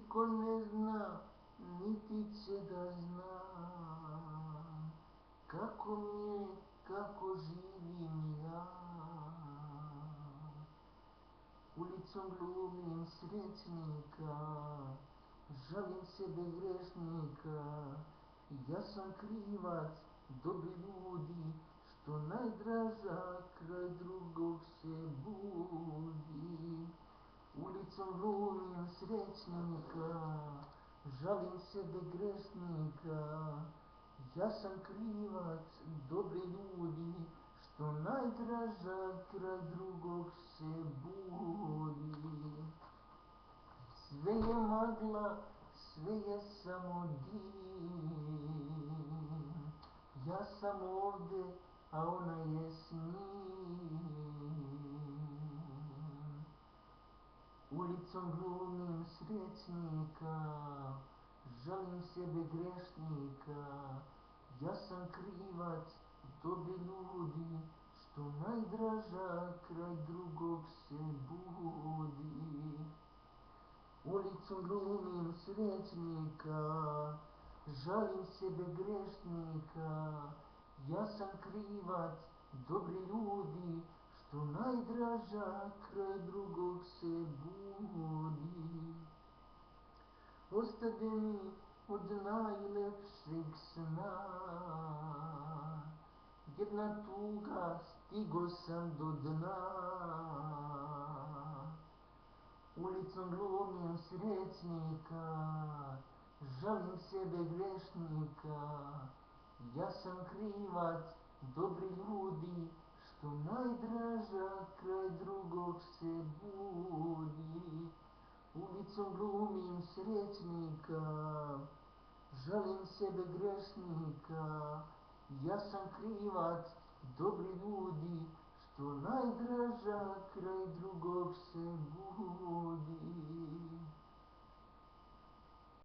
niko ne zna, niti će da zna kako mi je, kako živim ja. Ulicom glumim srećnika, žalim sebe grešnika. Ja sam krivac, dobri ljudi, što najdraža kraj drugog se budi. Ulicom glumim srećnika, žalim sebe grešnika. Ja sam krivac, dobri ljudi, što najdraža kraj drugog se budi. Sve je magla, sve je samo dim. Ja sam ovde, a ona je s njim. Ulicom glumim srećnika, žalim sebe grešnika. Ja sam krivac, dobri ljudi, što najdraža kraj drugog se budi. Ulicom glumim srećnika, žalim sebe grešnika. Ja sam krivac, dobri ljudi, što najdraža kraj drugog se budi. Ostade mi od najlepšeg sna jedna tuga, stigo sam do dna. Ulicom glumim srećnika, žalim sebe grešnika. Ja sam krivac, dobri ljudi, što najdraža kraj drugog se budi. Ulicom glumim srećnika, žalim sebe grešnika. Ja sam krivac, dobri ljudi, što najdraža kraj drugog se budi.